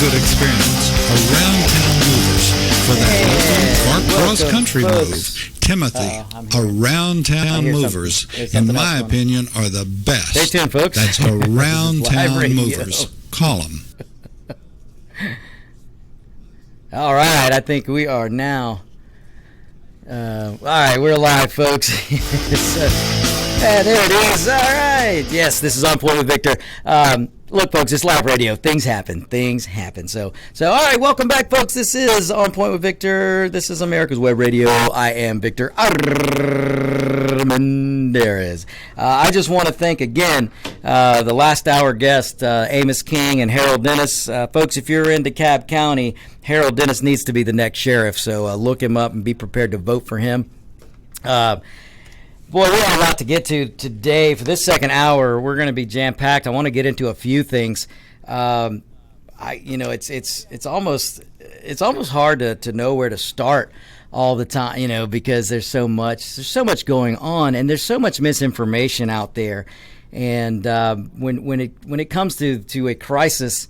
good experience. Around Town Movers for that local cross-country move. Timothy, Around Town Movers, in my opinion, are the best. Stay tuned, folks. That's Around Town Movers. Call them. All right, I think we are now. All right, we're live, folks. There it is. All right. Yes, this is On Point with Victor. Look, folks, it's live radio. Things happen. So, all right, welcome back, folks. This is On Point with Victor. This is America's Web Radio. I am Victor Armendariz. I just want to thank again the last hour guest, Amos King and Harold Dennis. Folks, if you're in DeKalb County, Harold Dennis needs to be the next sheriff, so look him up and be prepared to vote for him. Boy, we have a lot to get to today. For this second hour, we're going to be jam-packed. I want to get into a few things. It's almost hard to know where to start all the time, because there's so much going on, and there's so much misinformation out there. And when it comes to a crisis,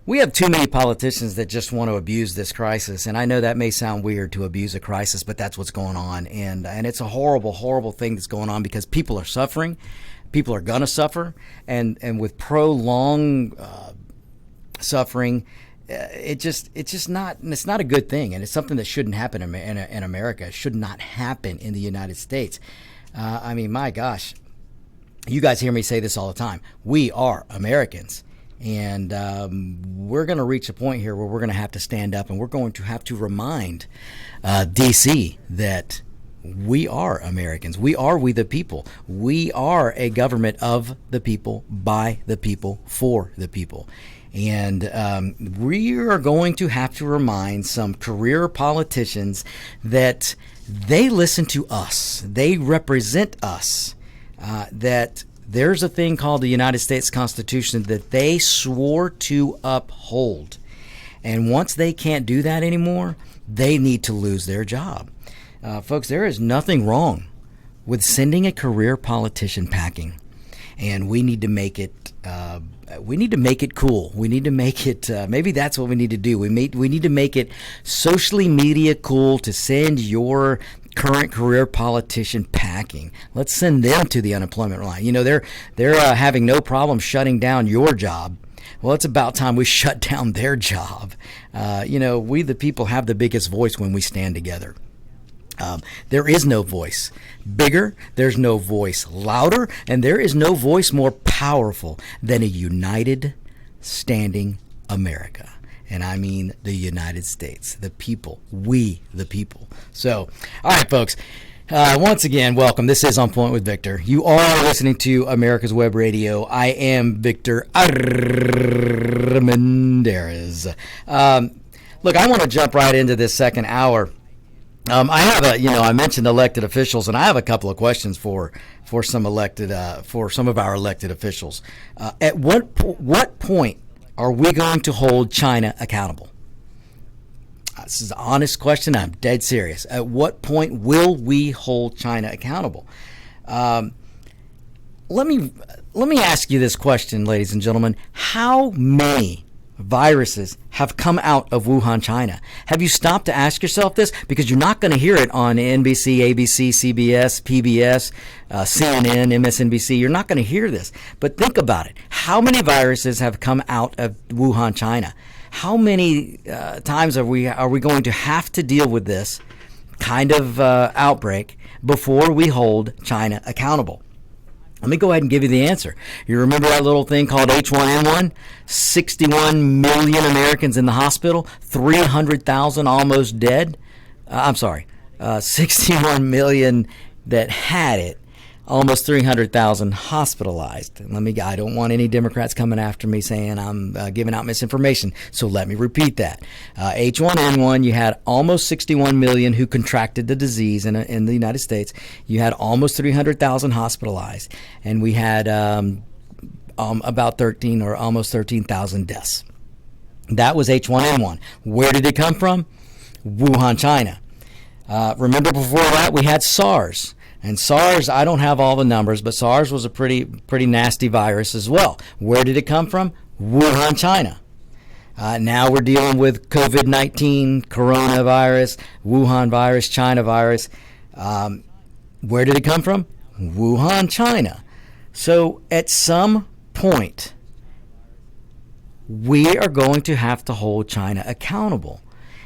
we have too many politicians that just want to abuse this crisis. And I know that may sound weird to abuse a crisis, but that's what's going on. And it's a horrible, horrible thing that's going on because people are suffering. People are going to suffer. And with prolonged suffering, it's not a good thing. And it's something that shouldn't happen in America. It should not happen in the United States. My gosh, you guys hear me say this all the time. We are Americans. And we're going to reach a point here where we're going to have to stand up, and we're going to have to remind D.C. that we are Americans. We the people. We are a government of the people, by the people, for the people. And we are going to have to remind some career politicians that they listen to us. They represent us. That there's a thing called the United States Constitution that they swore to uphold. And once they can't do that anymore, they need to lose their job. Folks, there is nothing wrong with sending a career politician packing. And we need to make it cool. We need to make it, maybe that's what we need to do. We need to make it socially media cool to send your current career politician packing. Let's send them to the unemployment line. They're having no problem shutting down your job. Well, it's about time we shut down their job. We the people have the biggest voice when we stand together. There is no voice bigger, there's no voice louder, and there is no voice more powerful than a united, standing America. And I mean the United States, the people, we the people. So, all right, folks, once again, welcome. This is On Point with Victor. You are listening to America's Web Radio. I am Victor Armendariz. Look, I want to jump right into this second hour. I have I mentioned elected officials, and I have a couple of questions for some of our elected officials. At what point are we going to hold China accountable? This is an honest question. I'm dead serious. At what point will we hold China accountable? Let me ask you this question, ladies and gentlemen. How many viruses have come out of Wuhan, China? Have you stopped to ask yourself this? Because you're not going to hear it on NBC, ABC, CBS, PBS, CNN, MSNBC. You're not going to hear this. But think about it. How many viruses have come out of Wuhan, China? How many times are we going to have to deal with this kind of outbreak before we hold China accountable? Let me go ahead and give you the answer. You remember that little thing called H1N1? 61 million Americans in the hospital, 300,000 almost dead. 61 million that had it, almost 300,000 hospitalized. I don't want any Democrats coming after me saying I'm giving out misinformation, so let me repeat that. H1N1, you had almost 61 million who contracted the disease in the United States. You had almost 300,000 hospitalized, and we had about 13 or almost 13,000 deaths. That was H1N1. Where did it come from? Wuhan, China. Remember before that we had SARS. And SARS, I don't have all the numbers, but SARS was a pretty nasty virus as well. Where did it come from? Wuhan, China. Now we're dealing with COVID-19, coronavirus, Wuhan virus, China virus. Where did it come from? Wuhan, China. So at some point, we are going to have to hold China accountable.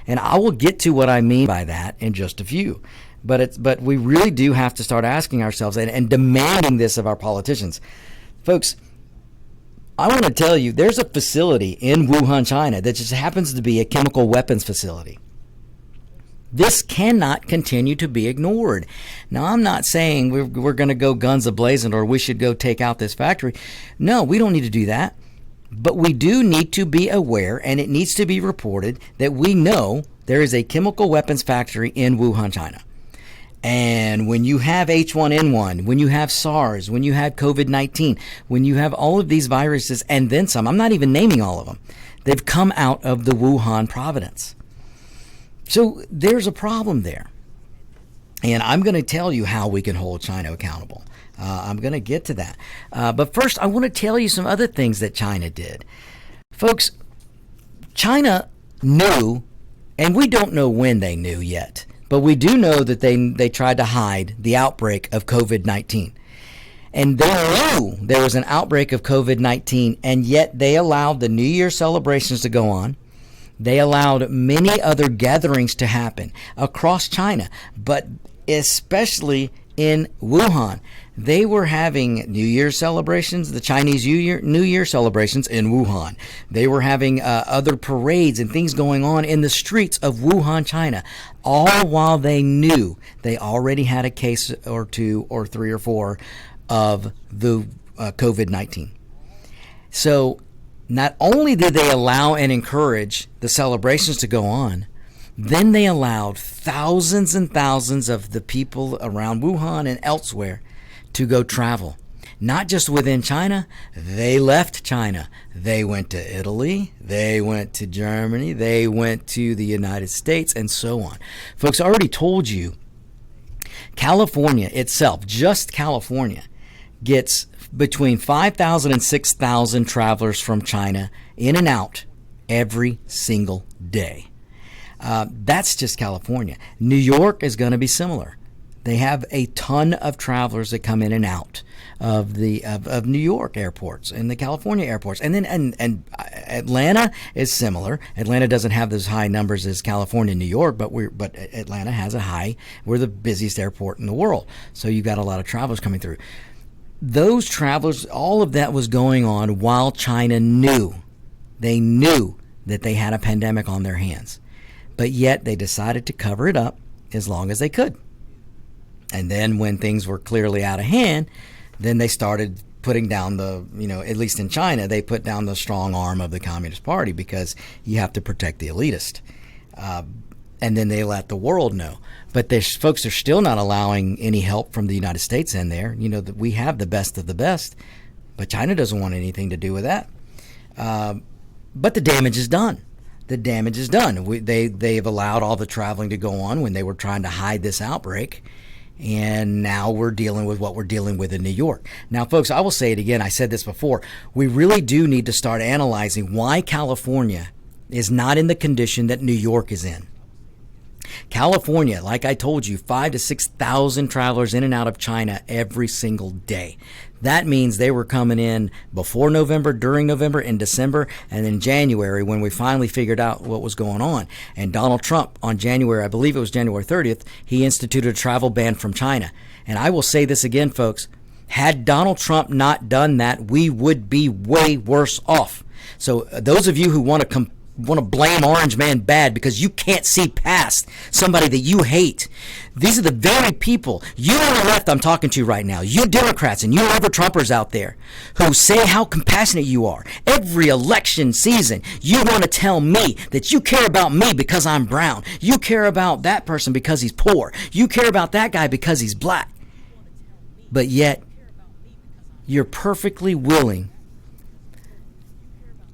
And I will get to what I mean by that in just a few. But we really do have to start asking ourselves and demanding this of our politicians. Folks, I want to tell you, there's a facility in Wuhan, China that just happens to be a chemical weapons facility. This cannot continue to be ignored. Now, I'm not saying we're going to go guns a-blazing or we should go take out this factory. No, we don't need to do that. But we do need to be aware, and it needs to be reported, that we know there is a chemical weapons factory in Wuhan, China. And when you have H1N1, when you have SARS, when you have COVID-19, when you have all of these viruses and then some, I'm not even naming all of them, they've come out of the Wuhan province. So there's a problem there. And I'm going to tell you how we can hold China accountable. I'm going to get to that. But first, I want to tell you some other things that China did. Folks, China knew, and we don't know when they knew yet, but we do know that they tried to hide the outbreak of COVID-19. And they knew there was an outbreak of COVID-19, and yet they allowed the New Year celebrations to go on. They allowed many other gatherings to happen across China, but especially in Wuhan. They were having New Year celebrations, the Chinese New Year celebrations in Wuhan. They were having other parades and things going on in the streets of Wuhan, China, all while they knew they already had a case or two or three or four of the COVID-19. So not only did they allow and encourage the celebrations to go on, then they allowed thousands and thousands of the people around Wuhan and elsewhere to go travel. Not just within China, they left China. They went to Italy, they went to Germany, they went to the United States, and so on. Folks, I already told you, California itself, just California, gets between 5,000 and 6,000 travelers from China in and out every single day. That's just California. New York is going to be similar. They have a ton of travelers that come in and out of New York airports and the California airports, and then and Atlanta is similar. Atlanta doesn't have those high numbers as California and New York, but Atlanta has a high. We're the busiest airport in the world, so you've got a lot of travelers coming through. Those travelers, all of that was going on while China knew. They knew that they had a pandemic on their hands, but yet they decided to cover it up as long as they could. And then when things were clearly out of hand, then they started putting down at least in China, they put down the strong arm of the Communist Party because you have to protect the elitist. And then they let the world know. But there's folks are still not allowing any help from the United States in there. That we have the best of the best, but China doesn't want anything to do with that. But the damage is done. The damage is done. They've allowed all the traveling to go on when they were trying to hide this outbreak. And now we're dealing with what we're dealing with in New York. Now, folks, I will say it again. I said this before. We really do need to start analyzing why California is not in the condition that New York is in. California, like I told you, 5,000 to 6,000 travelers in and out of China every single day. That means they were coming in before November, during November, in December, and in January when we finally figured out what was going on. And Donald Trump on January, I believe it was January 30th, he instituted a travel ban from China. And I will say this again, folks, had Donald Trump not done that, we would be way worse off. So those of you who want to blame Orange Man bad because you can't see past somebody that you hate. These are the very people, you on the left I'm talking to right now, you Democrats and you ever-Trumpers out there who say how compassionate you are. Every election season, you want to tell me that you care about me because I'm brown. You care about that person because he's poor. You care about that guy because he's black. But yet, you're perfectly willing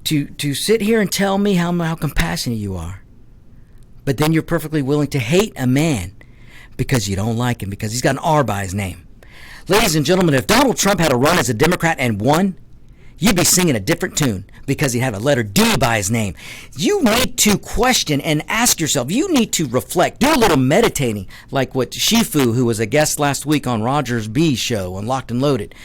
to sit here and tell me how compassionate you are. But then you're perfectly willing to hate a man because you don't like him, because he's got an R by his name. Ladies and gentlemen, if Donald Trump had a run as a Democrat and won, you'd be singing a different tune because he'd have a letter D by his name. You need to question and ask yourself. You need to reflect. Do a little meditating, like what Shifu, who was a guest last week on Roger's B show on Locked and Loaded.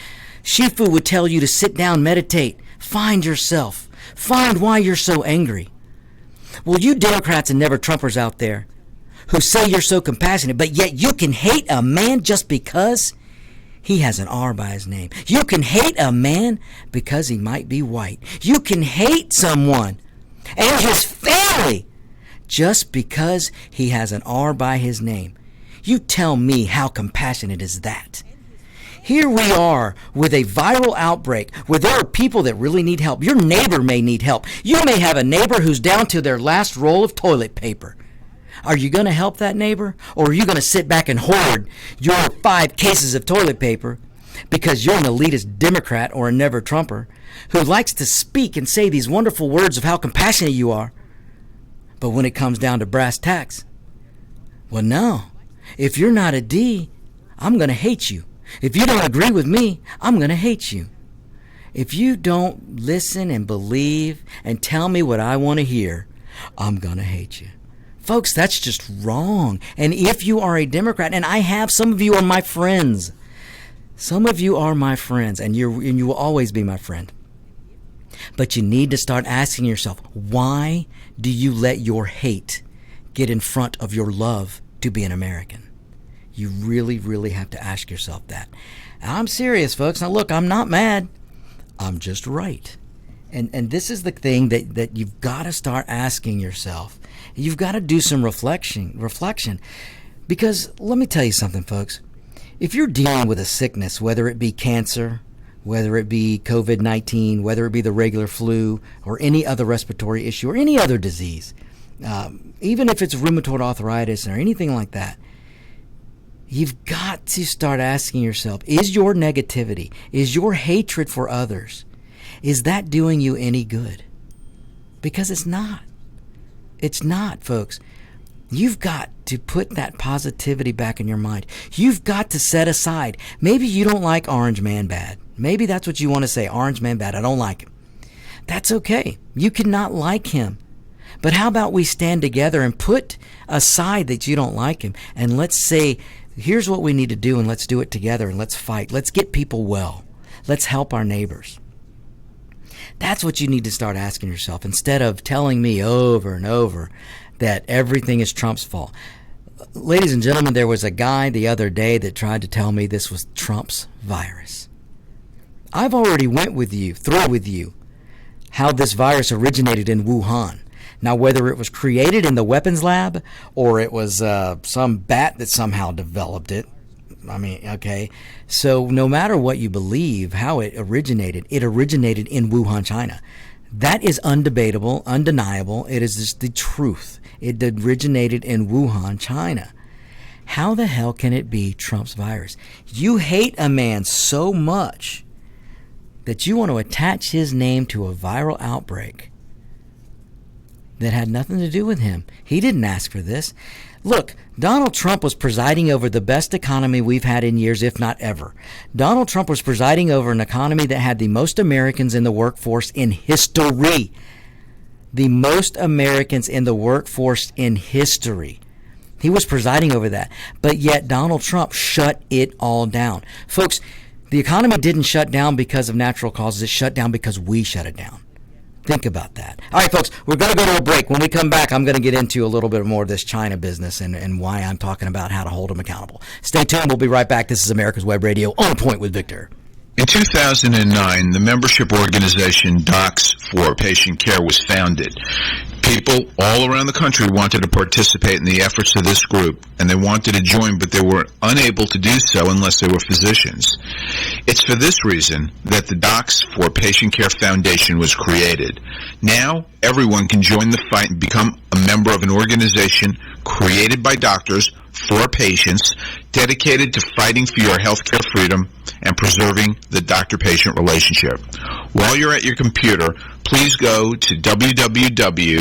Shifu would tell you to sit down, meditate, find yourself, find why you're so angry. Well, you Democrats and never Trumpers out there who say you're so compassionate, but yet you can hate a man just because he has an R by his name. You can hate a man because he might be white. You can hate someone and his family just because he has an R by his name. You tell me, how compassionate is that? Here we are with a viral outbreak where there are people that really need help. Your neighbor may need help. You may have a neighbor who's down to their last roll of toilet paper. Are you going to help that neighbor? Or are you going to sit back and hoard your 5 cases of toilet paper because you're an elitist Democrat or a never Trumper who likes to speak and say these wonderful words of how compassionate you are? But when it comes down to brass tacks, well, no. If you're not a D, I'm going to hate you. If you don't agree with me, I'm going to hate you. If you don't listen and believe and tell me what I want to hear, I'm going to hate you. Folks, that's just wrong. And if you are a Democrat, and I have, some of you are my friends. Some of you are my friends, and you will always be my friend. But you need to start asking yourself, why do you let your hate get in front of your love to be an American? You really, really have to ask yourself that. I'm serious, folks. Now, look, I'm not mad. I'm just right. And this is the thing that you've got to start asking yourself. You've got to do some reflection. Because let me tell you something, folks. If you're dealing with a sickness, whether it be cancer, whether it be COVID-19, whether it be the regular flu, or any other respiratory issue, or any other disease, even if it's rheumatoid arthritis or anything like that, you've got to start asking yourself, is your negativity, is your hatred for others, is that doing you any good? Because it's not. It's not, folks. You've got to put that positivity back in your mind. You've got to set aside. Maybe you don't like Orange Man bad. Maybe that's what you want to say. Orange Man bad. I don't like him. That's okay. You cannot like him. But how about we stand together and put aside that you don't like him, and let's say, here's what we need to do, and let's do it together, and let's fight. Let's get people well. Let's help our neighbors. That's what you need to start asking yourself, instead of telling me over and over that everything is Trump's fault. Ladies and gentlemen, there was a guy the other day that tried to tell me this was Trump's virus. I've already through with you how this virus originated in Wuhan. Now, whether it was created in the weapons lab or it was some bat that somehow developed it, I mean, okay. So no matter what you believe, how it originated in Wuhan, China. That is undebatable, undeniable. It is just the truth. It originated in Wuhan, China. How the hell can it be Trump's virus? You hate a man so much that you want to attach his name to a viral outbreak that had nothing to do with him. He didn't ask for this. Look, Donald Trump was presiding over the best economy we've had in years, if not ever. Donald Trump was presiding over an economy that had the most Americans in the workforce in history. The most Americans in the workforce in history. He was presiding over that. But yet Donald Trump shut it all down. Folks, the economy didn't shut down because of natural causes. It shut down because we shut it down. Think about that. All right, folks, we're going to go to a break. When we come back, I'm going to get into a little bit more of this China business and why I'm talking about how to hold them accountable. Stay tuned. We'll be right back. This is America's Web Radio, On Point with Victor. In 2009, the membership organization Docs for Patient Care was founded. People all around the country wanted to participate in the efforts of this group, and they wanted to join, but they were unable to do so unless they were physicians. It's for this reason that the Docs for Patient Care Foundation was created. Now, everyone can join the fight and become a member of an organization created by doctors for patients, dedicated to fighting for your healthcare freedom and preserving the doctor-patient relationship. While you're at your computer, please go to www.docs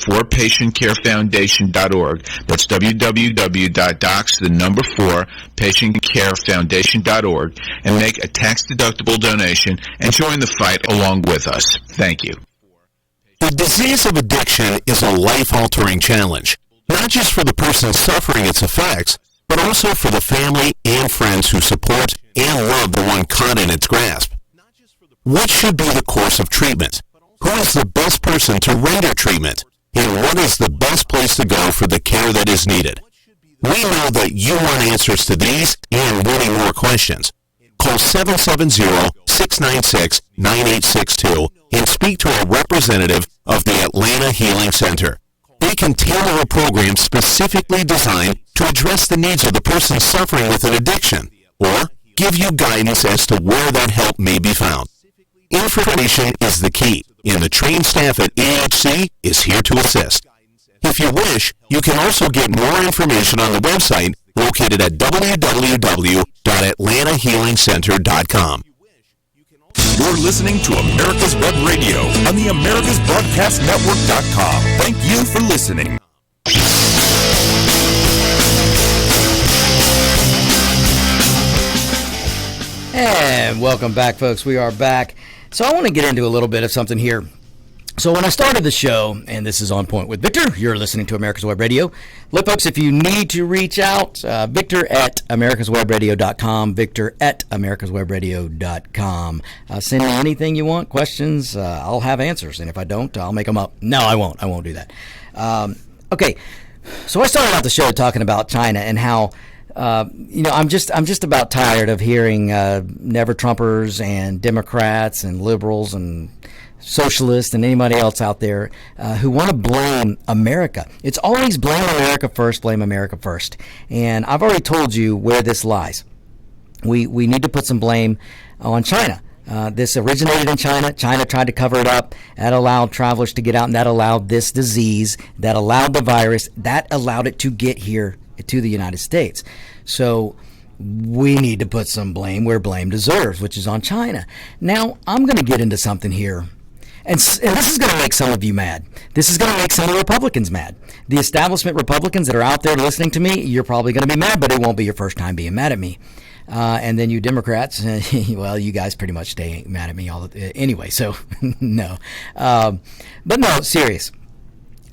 4patientcarefoundation.org. That's www.docs4patientcarefoundation.org and make a tax-deductible donation and join the fight along with us. Thank you. The disease of addiction is a life-altering challenge, not just for the person suffering its effects, but also for the family and friends who support and love the one caught in its grasp. What should be the course of treatment? Who is the best person to render treatment? And what is the best place to go for the care that is needed? We know that you want answers to these and many more questions. Call 770-696-9862 and speak to a representative of the Atlanta Healing Center. They can tailor a program specifically designed to address the needs of the person suffering with an addiction, or give you guidance as to where that help may be found. Information is the key, and the trained staff at AHC is here to assist. If you wish, you can also get more information on the website located at www.atlantahealingcenter.com. You're listening to America's Web Radio on the AmericasBroadcastNetwork.com. Thank you for listening. And welcome back, folks. We are back. So I want to get into a little bit of something here. So when I started the show, and this is On Point with Victor, you're listening to America's Web Radio. Look, folks, if you need to reach out, Victor at americaswebradio.com, Victor at americaswebradio.com. Send me anything you want, questions, I'll have answers. And if I don't, I'll make them up. No, I won't. I won't do that. Okay, so I started out the show talking about China and how I'm just about tired of hearing never Trumpers and Democrats and liberals and socialists and anybody else out there who want to blame America. It's always blame America first, blame America first. And I've already told you where this lies. We need to put some blame on China. This originated in China. China tried to cover it up. That allowed travelers to get out, and that allowed this disease, that allowed the virus, that allowed it to get here to the United States. So we need to put some blame where blame deserves, which is on China. Now, I'm going to get into something here. And this is going to make some of you mad. This is going to make some of the Republicans mad. The establishment Republicans that are out there listening to me, you're probably going to be mad, but it won't be your first time being mad at me. And then you Democrats, well, you guys pretty much stay mad at me anyway. So no, but no, serious.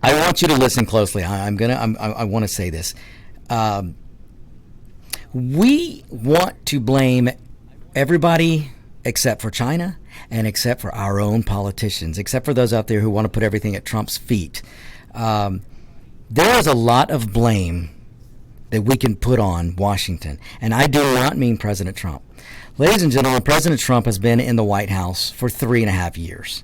I want you to listen closely. I want to say this. We want to blame everybody except for China and except for our own politicians, except for those out there who want to put everything at Trump's feet. There is a lot of blame that we can put on Washington, and I do not mean President Trump. Ladies and gentlemen, President Trump has been in the White House for 3.5 years.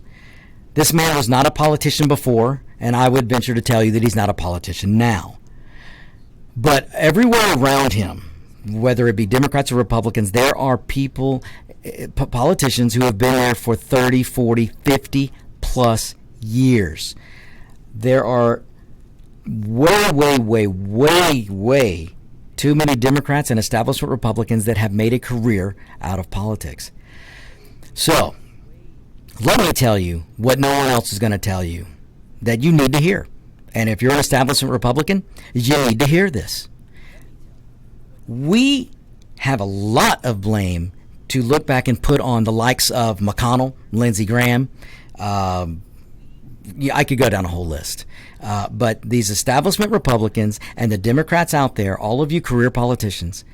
This man was not a politician before, and I would venture to tell you that he's not a politician now. But everywhere around him, whether it be Democrats or Republicans, there are people, politicians who have been there for 30, 40, 50 plus years. There are way too many Democrats and establishment Republicans that have made a career out of politics. So, let me tell you what no one else is going to tell you that you need to hear. And if you're an establishment Republican, you need to hear this. We have a lot of blame to look back and put on the likes of McConnell, Lindsey Graham. I could go down a whole list. But these establishment Republicans and the Democrats out there, all of you career politicians,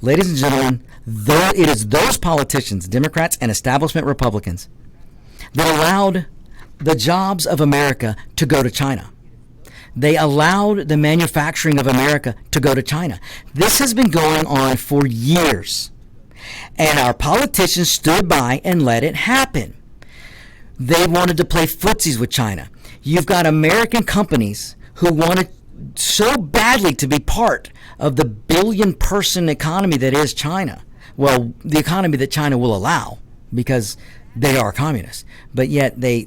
ladies and gentlemen, it is those politicians, Democrats and establishment Republicans, that allowed the jobs of America to go to China. They allowed the manufacturing of America to go to China. This has been going on for years. And our politicians stood by and let it happen. They wanted to play footsies with China. You've got American companies who wanted so badly to be part of the billion-person economy that is China. Well, the economy that China will allow, because they are communists. But yet they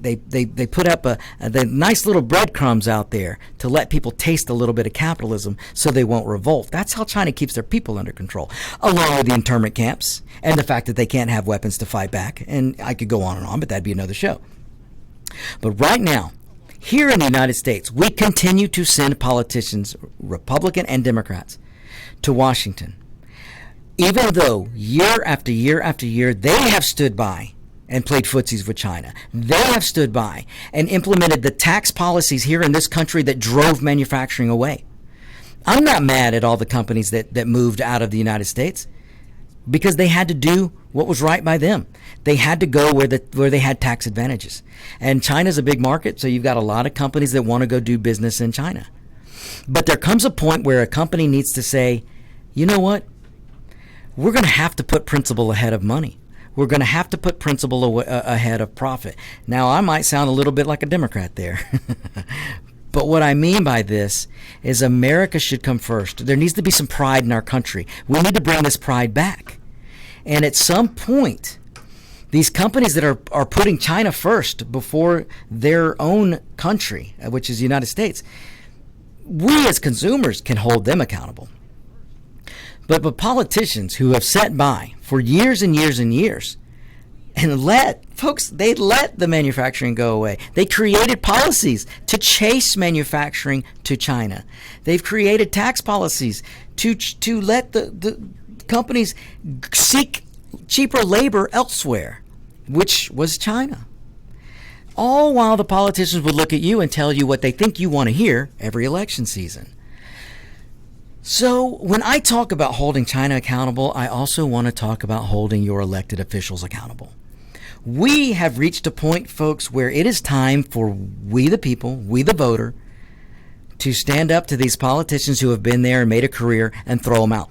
put up the nice little breadcrumbs out there to let people taste a little bit of capitalism so they won't revolt. That's how China keeps their people under control, along with the internment camps and the fact that they can't have weapons to fight back. And I could go on and on, but that'd be another show. But right now, Here in the United States, we continue to send politicians, Republican and Democrats, to Washington, even though year after year after year they have stood by and played footsies with China. They have stood by and implemented the tax policies here in this country that drove manufacturing away. I'm not mad at all the companies that moved out of the United States, because they had to do what was right by them. They had to go where they had tax advantages. And China's a big market, so you've got a lot of companies that want to go do business in China. But there comes a point where a company needs to say, you know what? We're going to have to put principle ahead of money. We're going to have to put principle ahead of profit. Now, I might sound a little bit like a Democrat there. But what I mean by this is America should come first. There needs to be some pride in our country. We need to bring this pride back. And at some point, these companies that are putting China first before their own country, which is the United States, we as consumers can hold them accountable. But politicians who have sat by for years and years and years and they let the manufacturing go away. They created policies to chase manufacturing to China. They've created tax policies to let the companies seek cheaper labor elsewhere, which was China. All while the politicians would look at you and tell you what they think you want to hear every election season. So when I talk about holding China accountable, I also want to talk about holding your elected officials accountable. We have reached a point, folks, where it is time for we the people, we the voter, to stand up to these politicians who have been there and made a career and throw them out.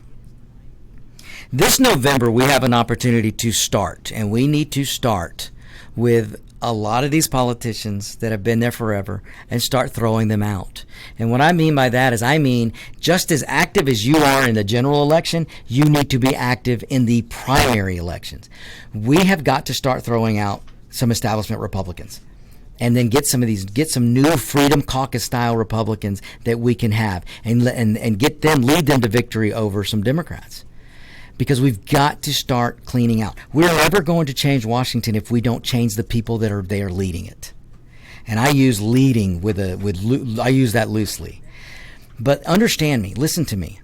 This November, we have an opportunity to start, and we need to start with a lot of these politicians that have been there forever and start throwing them out. And what I mean by that is just as active as you are in the general election, you need to be active in the primary elections. We have got to start throwing out some establishment Republicans and then get some new Freedom Caucus style Republicans that we can have and lead them to victory over some Democrats. Because we've got to start cleaning out. We're never going to change Washington if we don't change the people that are there leading it. And I use leading I use that loosely. But understand me, listen to me.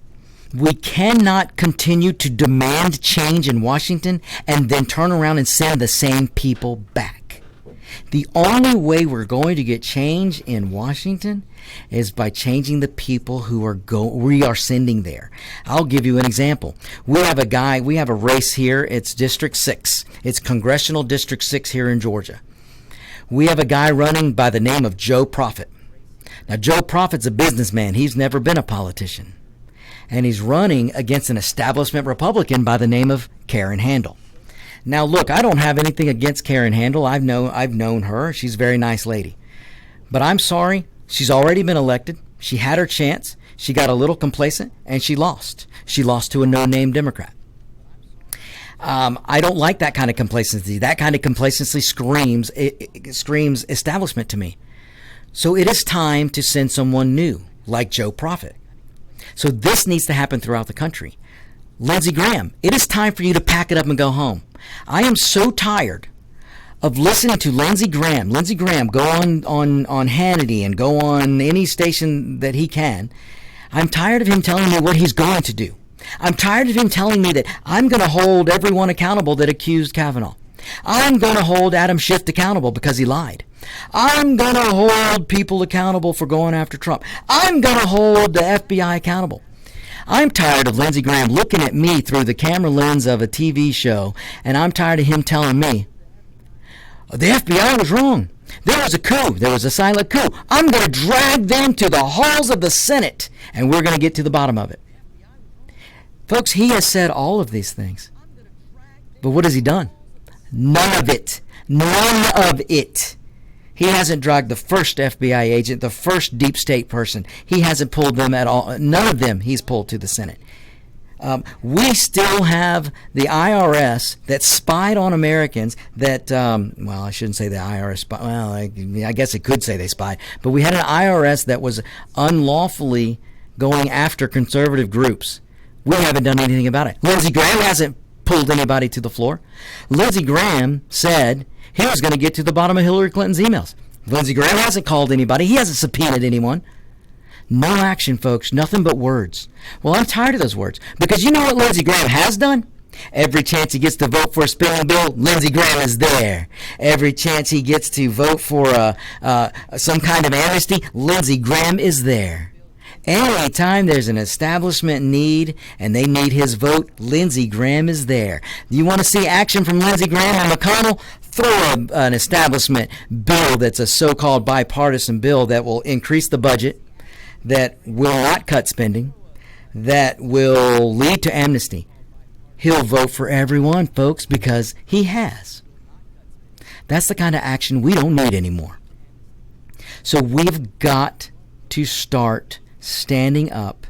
We cannot continue to demand change in Washington and then turn around and send the same people back. The only way we're going to get change in Washington is by changing the people who we are sending there. I'll give you an example. We have a race here. It's District 6. It's Congressional District 6 here in Georgia. We have a guy running by the name of Joe Profit. Now, Joe Profit's a businessman. He's never been a politician. And he's running against an establishment Republican by the name of Karen Handel. Now, look, I don't have anything against Karen Handel. I've known her. She's a very nice lady. But I'm sorry, she's already been elected. She had her chance. She got a little complacent, and she lost. She lost to a no-name Democrat. I don't like that kind of complacency. That kind of complacency screams establishment to me. So it is time to send someone new, like Joe Profit. So this needs to happen throughout the country. Lindsey Graham, it is time for you to pack it up and go home. I am so tired of listening to Lindsey Graham. Lindsey Graham go on Hannity and go on any station that he can. I'm tired of him telling me what he's going to do. I'm tired of him telling me that I'm going to hold everyone accountable that accused Kavanaugh. I'm going to hold Adam Schiff accountable because he lied. I'm going to hold people accountable for going after Trump. I'm going to hold the FBI accountable. I'm tired of Lindsey Graham looking at me through the camera lens of a TV show, and I'm tired of him telling me, the FBI was wrong. There was a coup. There was a silent coup. I'm going to drag them to the halls of the Senate, and we're going to get to the bottom of it. Folks, he has said all of these things. But what has he done? None of it. None of it. He hasn't dragged the first FBI agent, the first deep state person. He hasn't pulled them at all. None of them he's pulled to the Senate. We still have the IRS that spied on Americans that, I shouldn't say the IRS spied. Well, I guess it could say they spied. But we had an IRS that was unlawfully going after conservative groups. We haven't done anything about it. Lindsey Graham hasn't pulled anybody to the floor. Lindsey Graham said he was going to get to the bottom of Hillary Clinton's emails. Lindsey Graham hasn't called anybody. He hasn't subpoenaed anyone. No action, folks. Nothing but words. Well, I'm tired of those words. Because you know what Lindsey Graham has done? Every chance he gets to vote for a spending bill, Lindsey Graham is there. Every chance he gets to vote for some kind of amnesty, Lindsey Graham is there. Anytime there's an establishment need and they need his vote, Lindsey Graham is there. You want to see action from Lindsey Graham and McConnell? Throw an establishment bill that's a so-called bipartisan bill that will increase the budget, that will not cut spending, that will lead to amnesty. He'll vote for everyone, folks, because he has. That's the kind of action we don't need anymore. So we've got to start standing up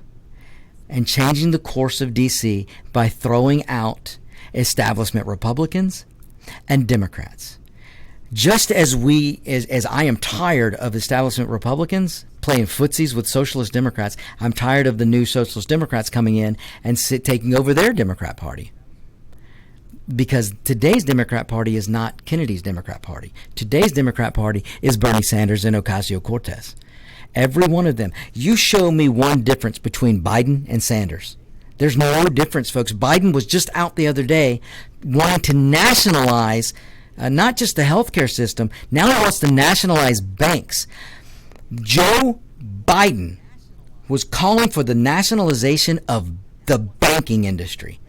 and changing the course of D.C. by throwing out establishment Republicans and Democrats. Just as I am tired of establishment Republicans playing footsies with socialist Democrats, I'm tired of the new socialist Democrats coming in and taking over their Democrat Party. Because today's Democrat Party is not Kennedy's Democrat Party. Today's Democrat Party is Bernie Sanders and Ocasio-Cortez. Every one of them. You show me one difference between Biden and Sanders. There's no difference, folks. Biden was just out the other day wanting to nationalize not just the healthcare system. Now he wants to nationalize banks. Joe Biden was calling for the nationalization of the banking industry.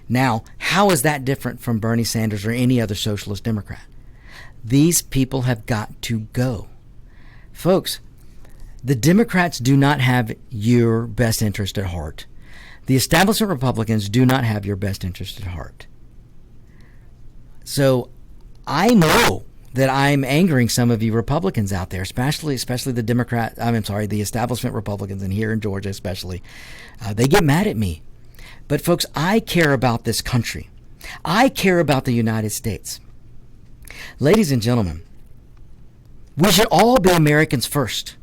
Now, how is that different from Bernie Sanders or any other socialist Democrat? These people have got to go. Folks, the Democrats do not have your best interest at heart. The establishment Republicans do not have your best interest at heart. So I know that I'm angering some of you Republicans out there, especially the establishment Republicans, and here in Georgia especially. They get mad at me. But folks, I care about this country. I care about the United States. Ladies and gentlemen, we should all be Americans first.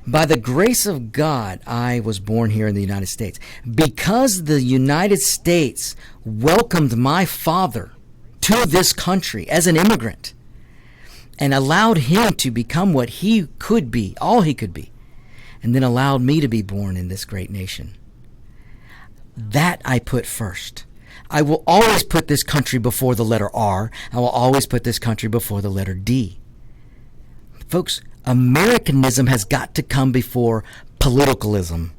By the grace of God, I was born here in the United States. Because the United States welcomed my father to this country as an immigrant and allowed him to become what he could be, all he could be, and then allowed me to be born in this great nation. That I put first. I will always put this country before the letter R. I will always put this country before the letter D. Folks, Americanism has got to come before politicalism.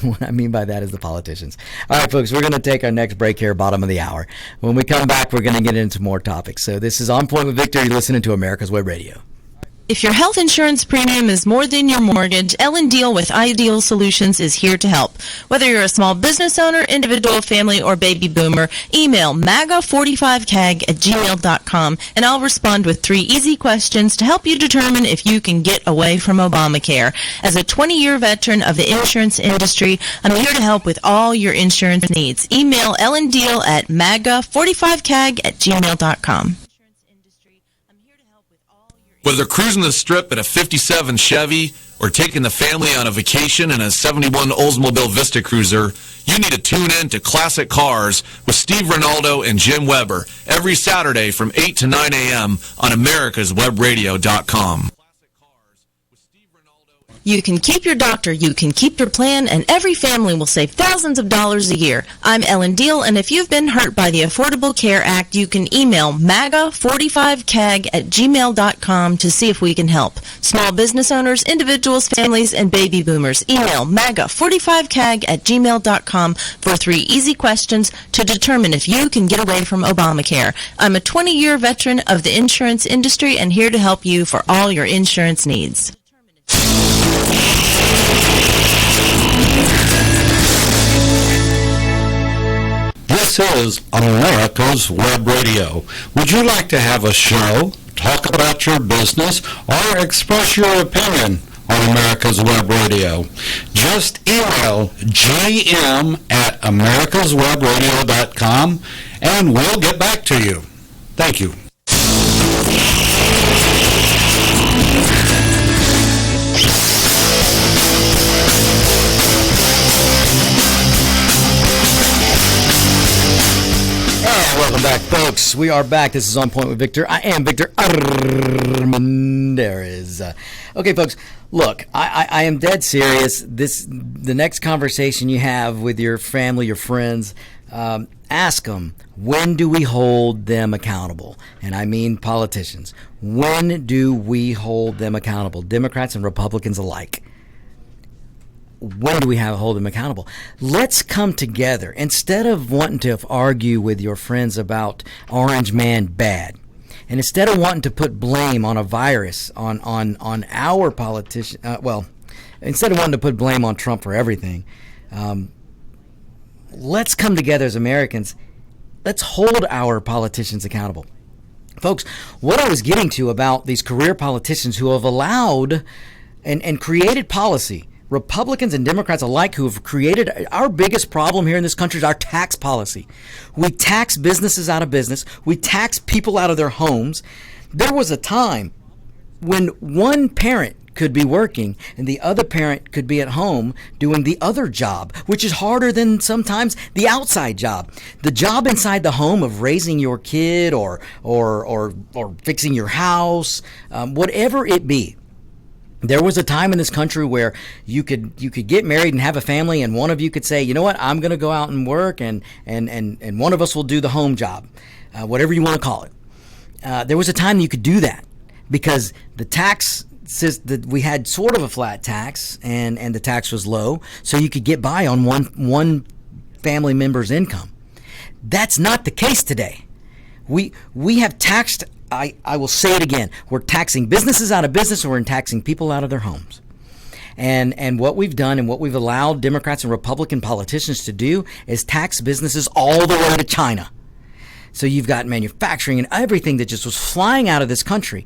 What I mean by that is the politicians. All right, folks, we're going to take our next break here, bottom of the hour. When we come back, we're going to get into more topics. So this is On Point with Victor. You're listening to America's Web Radio. If your health insurance premium is more than your mortgage, Ellen Deal with Ideal Solutions is here to help. Whether you're a small business owner, individual, family, or baby boomer, email MAGA45CAG@gmail.com and I'll respond with 3 easy questions to help you determine if you can get away from Obamacare. As a 20-year veteran of the insurance industry, I'm here to help with all your insurance needs. Email Ellen Deal at MAGA45CAG@gmail.com. Whether cruising the strip in a 57 Chevy or taking the family on a vacation in a 71 Oldsmobile Vista Cruiser, you need to tune in to Classic Cars with Steve Ronaldo and Jim Weber every Saturday from 8 to 9 a.m. on americaswebradio.com. You can keep your doctor, you can keep your plan, and every family will save thousands of dollars a year. I'm Ellen Deal, and if you've been hurt by the Affordable Care Act, you can email MAGA45CAG@gmail.com to see if we can help. Small business owners, individuals, families, and baby boomers, email MAGA45CAG@gmail.com for 3 easy questions to determine if you can get away from Obamacare. I'm a 20-year veteran of the insurance industry and here to help you for all your insurance needs. This is America's Web Radio. Would you like to have a show, talk about your business, or express your opinion on America's Web Radio? Just email gm@americaswebradio.com and we'll get back to you. Thank you. Welcome back, folks. folks, we are back. This is On Point with Victor. I am Victor Armendariz. Okay, folks, look, I am dead serious. The next conversation you have with your family, your friends, ask them, when do we hold them accountable? And I mean politicians. When do we hold them accountable? Democrats and Republicans alike. When do we hold them accountable? Let's come together. Instead of wanting to argue with your friends about Orange Man bad, and instead of wanting to put blame on a virus on our politician, instead of wanting to put blame on Trump for everything, let's come together as Americans. Let's hold our politicians accountable. Folks, what I was getting to about these career politicians who have allowed and created policy, Republicans and Democrats alike, who have created our biggest problem here in this country is our tax policy. We tax businesses out of business. We tax people out of their homes. There was a time when one parent could be working and the other parent could be at home doing the other job, which is harder than sometimes the outside job. The job inside the home of raising your kid or fixing your house, whatever it be. There was a time in this country where you could get married and have a family, and one of you could say, you know what, I'm going to go out and work, and one of us will do the home job, whatever you want to call it. There was a time you could do that because the tax we had sort of a flat tax, and the tax was low, so you could get by on one family member's income. That's not the case today. We have taxed. I will say it again. We're taxing businesses out of business, and we're taxing people out of their homes. And what we've done and what we've allowed Democrats and Republican politicians to do is tax businesses all the way to China. So you've got manufacturing and everything that just was flying out of this country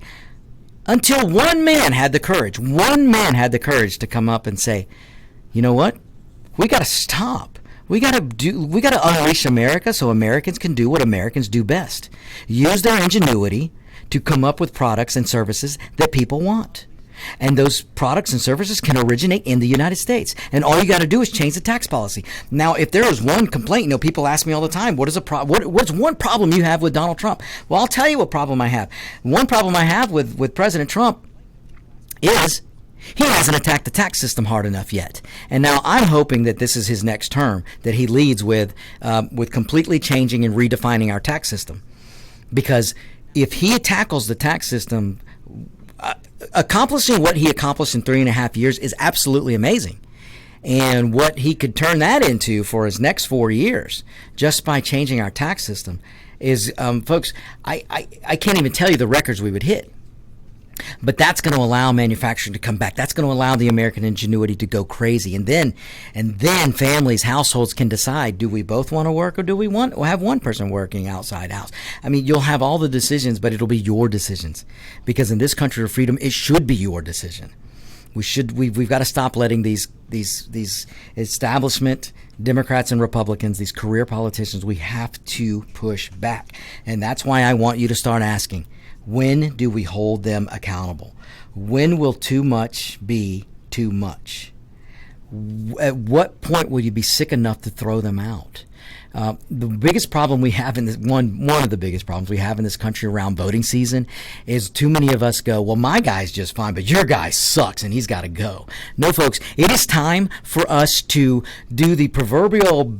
until one man had the courage to come up and say, you know what? We got to stop. We got to unleash America so Americans can do what Americans do best. Use their ingenuity to come up with products and services that people want. And those products and services can originate in the United States. And all you got to do is change the tax policy. Now, if there is one complaint, people ask me all the time, what's one problem you have with Donald Trump? Well, I'll tell you what problem I have. One problem I have with President Trump is he hasn't attacked the tax system hard enough yet. And now I'm hoping that this is his next term, that he leads with completely changing and redefining our tax system. Because if he tackles the tax system, accomplishing what he accomplished in 3.5 years is absolutely amazing. And what he could turn that into for his next 4 years, just by changing our tax system, is, folks, I can't even tell you the records we would hit. But that's going to allow manufacturing to come back. That's going to allow the American ingenuity to go crazy. And then families, households can decide, do we both want to work or do we want to have one person working outside house? I mean, you'll have all the decisions, but it'll be your decisions. Because in this country of freedom, it should be your decision. We've got to stop letting these establishment Democrats and Republicans, these career politicians, we have to push back. And that's why I want you to start asking, when do we hold them accountable? When will too much be too much? At what point will you be sick enough to throw them out? The biggest problem we have in this one of the biggest problems we have in this country around voting season is too many of us go, well, my guy's just fine, but your guy sucks and he's got to go. No, folks, it is time for us to do the proverbial,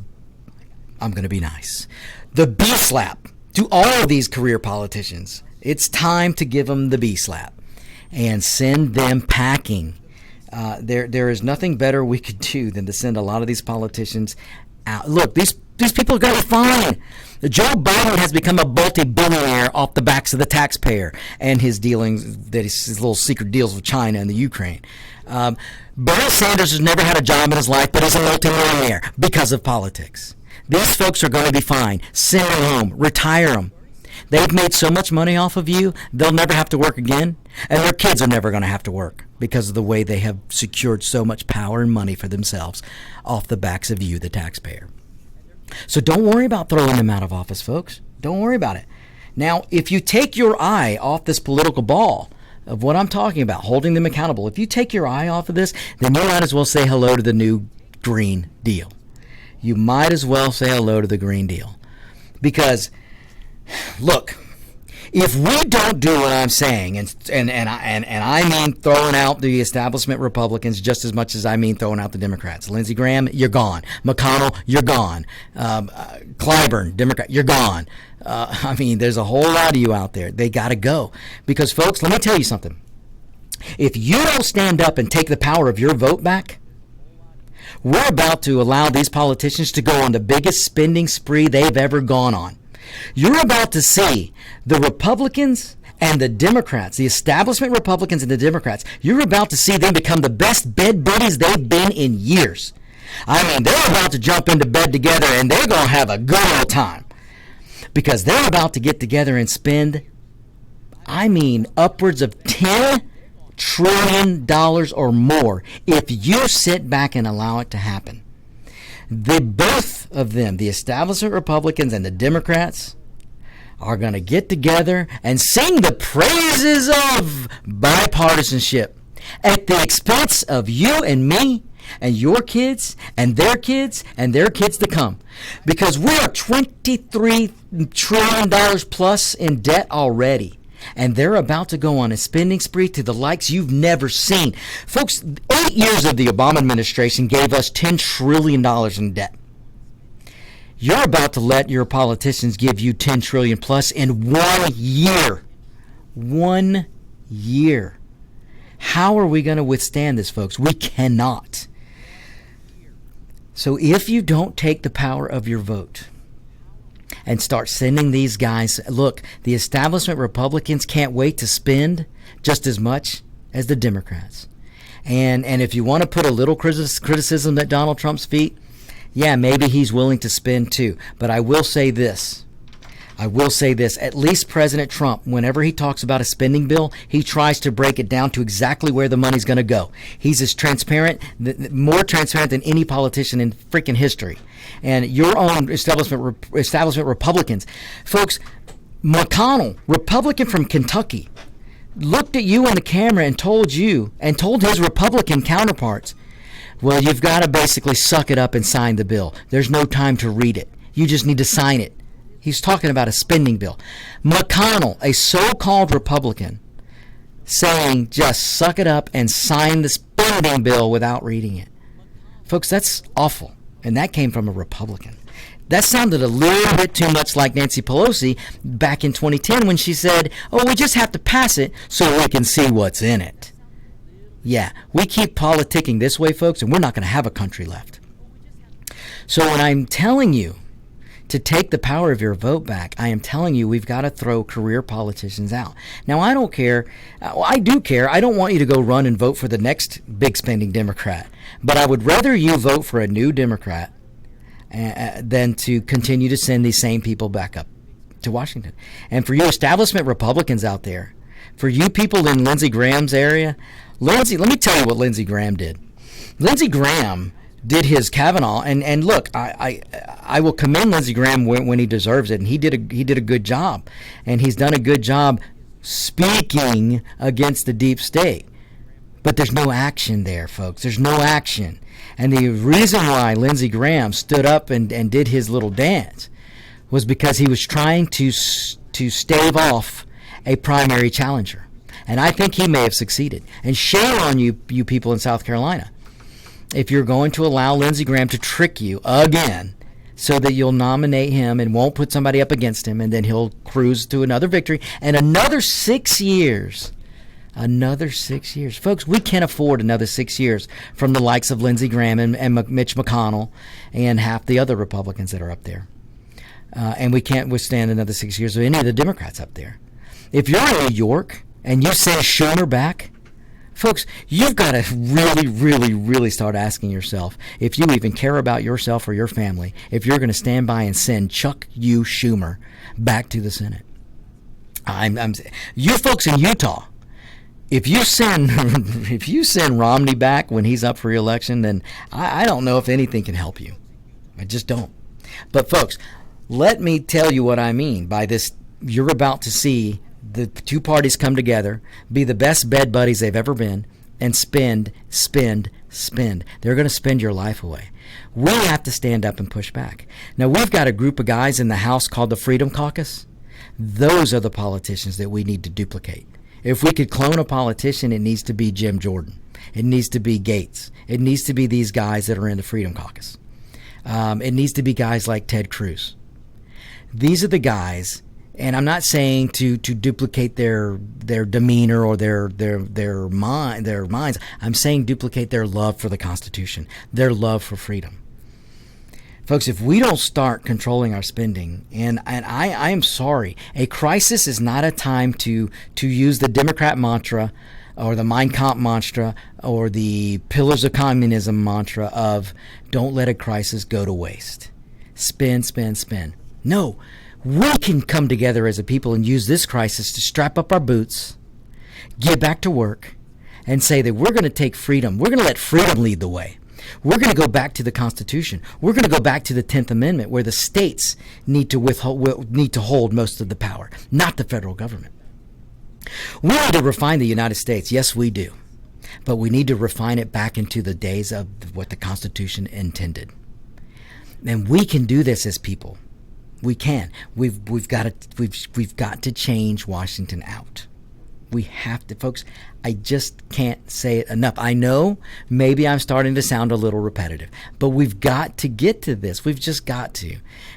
I'm going to be nice, the B slap to all of these career politicians. It's time to give them the B slap and send them packing. There is nothing better we could do than to send a lot of these politicians out. Look, these people are going to be fine. Joe Biden has become a multi-billionaire off the backs of the taxpayer and his dealings, his little secret deals with China and the Ukraine. Bernie Sanders has never had a job in his life, but he's a multi-millionaire because of politics. These folks are going to be fine. Send them home. Retire them. They've made so much money off of you, they'll never have to work again. And their kids are never going to have to work because of the way they have secured so much power and money for themselves off the backs of you, the taxpayer. So don't worry about throwing them out of office, folks. Don't worry about it. Now, if you take your eye off this political ball of what I'm talking about, holding them accountable, if you take your eye off of this, then you might as well say hello to the new Green Deal. You might as well say hello to the Green Deal. Because Look, if we don't do what I'm saying, and I mean throwing out the establishment Republicans just as much as I mean throwing out the Democrats. Lindsey Graham, you're gone. McConnell, you're gone. Clyburn, Democrat, you're gone. I mean, there's a whole lot of you out there. They got to go. Because, folks, let me tell you something. If you don't stand up and take the power of your vote back, we're about to allow these politicians to go on the biggest spending spree they've ever gone on. You're about to see the Republicans and the Democrats, the establishment Republicans and the Democrats, you're about to see them become the best bed buddies they've been in years. I mean, they're about to jump into bed together and they're going to have a good old time. Because they're about to get together and spend, I mean, upwards of $10 trillion or more if you sit back and allow it to happen. Both of them, the establishment Republicans and the Democrats, are going to get together and sing the praises of bipartisanship at the expense of you and me and your kids and their kids and their kids to come. Because we are $23 trillion plus in debt already. And they're about to go on a spending spree to the likes you've never seen. Folks, 8 years of the Obama administration gave us $10 trillion in debt. You're about to let your politicians give you $10 trillion plus in 1 year. 1 year. How are we going to withstand this, folks? We cannot. So if you don't take the power of your vote and start sending these guys, look, the establishment Republicans can't wait to spend just as much as the Democrats. And if you want to put a little criticism at Donald Trump's feet, yeah, maybe he's willing to spend too. But I will say this. At least President Trump, whenever he talks about a spending bill, he tries to break it down to exactly where the money's going to go. He's as transparent, more transparent than any politician in freaking history. And your own establishment Republicans. Folks, McConnell, Republican from Kentucky, looked at you in the camera and told his Republican counterparts, well, you've got to basically suck it up and sign the bill. There's no time to read it. You just need to sign it. He's talking about a spending bill. McConnell, a so-called Republican, saying just suck it up and sign the spending bill without reading it. Folks, that's awful. And that came from a Republican. That sounded a little bit too much like Nancy Pelosi back in 2010 when she said, oh, we just have to pass it so we can see what's in it. Yeah, we keep politicking this way, folks, and we're not going to have a country left. So when I'm telling you to take the power of your vote back, I am telling you we've got to throw career politicians out. Now, I don't care. I do care. I don't want you to go run and vote for the next big spending Democrat. But I would rather you vote for a new Democrat than to continue to send these same people back up to Washington. And for you establishment Republicans out there, for you people in Lindsey Graham's area, let me tell you what Lindsey Graham did. Lindsey Graham did his Kavanaugh, and look, I will commend Lindsey Graham when he deserves it, and he did a good job, and he's done a good job speaking against the deep state. But there's no action there, folks. There's no action, and the reason why Lindsey Graham stood up and did his little dance was because he was trying to stave off a primary challenger, and I think he may have succeeded. And shame on you people in South Carolina, if you're going to allow Lindsey Graham to trick you again so that you'll nominate him and won't put somebody up against him, and then he'll cruise to another victory and another 6 years. Another 6 years. Folks, we can't afford another 6 years from the likes of Lindsey Graham and Mitch McConnell and half the other Republicans that are up there. And we can't withstand another 6 years of any of the Democrats up there. If you're in New York and you send Schumer back, folks, you've got to really, really, really start asking yourself if you even care about yourself or your family, if you're going to stand by and send Chuck U. Schumer back to the Senate. You folks in Utah, if you send Romney back when he's up for re-election, then I don't know if anything can help you. I just don't. But folks, let me tell you what I mean by this. You're about to see the two parties come together, be the best bed buddies they've ever been, and spend. They're going to spend your life away. We have to stand up and push back. Now, we've got a group of guys in the House called the Freedom Caucus. Those are the politicians that we need to duplicate. If we could clone a politician, it needs to be Jim Jordan. It needs to be Gates. It needs to be these guys that are in the Freedom Caucus. It needs to be guys like Ted Cruz. These are the guys, and I'm not saying to duplicate their demeanor or their minds. I'm saying duplicate their love for the Constitution, their love for freedom. Folks, if we don't start controlling our spending, and I am sorry, a crisis is not a time to use the Democrat mantra or the Mein Kampf mantra or the Pillars of Communism mantra of don't let a crisis go to waste. Spend, spend, spend. No, we can come together as a people and use this crisis to strap up our boots, get back to work, and say that we're going to take freedom. We're going to let freedom lead the way. We're going to go back to the Constitution. We're going to go back to the 10th Amendment, where the states need to hold most of the power, not the federal government. We need to refine the United States. Yes, we do. But we need to refine it back into the days of what the Constitution intended. And we can do this as people. We can. We've got to change Washington out. We have to, folks. I just can't say it enough. I know maybe I'm starting to sound a little repetitive, but we've got to get to this. We've just got to,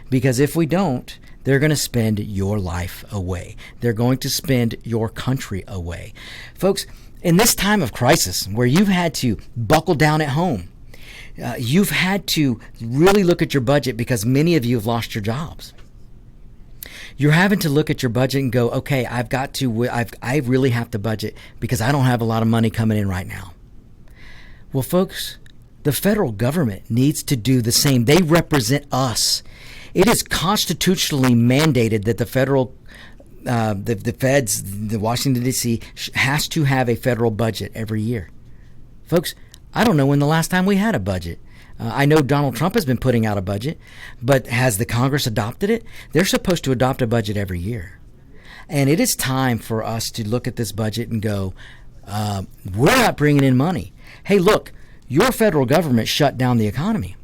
because if we don't, they're going to spend your life away. They're going to spend your country away. Folks, in this time of crisis where you've had to buckle down at home, you've had to really look at your budget because many of you have lost your jobs. You're having to look at your budget and go, okay, I really have to budget because I don't have a lot of money coming in right now. Well, folks, the federal government needs to do the same. They represent us. It is constitutionally mandated that the federal, the feds, the Washington, D.C. has to have a federal budget every year. Folks, I don't know when the last time we had a budget. I know Donald Trump has been putting out a budget, but has the Congress adopted it? They're supposed to adopt a budget every year. And it is time for us to look at this budget and go, we're not bringing in money. Hey, look, your federal government shut down the economy.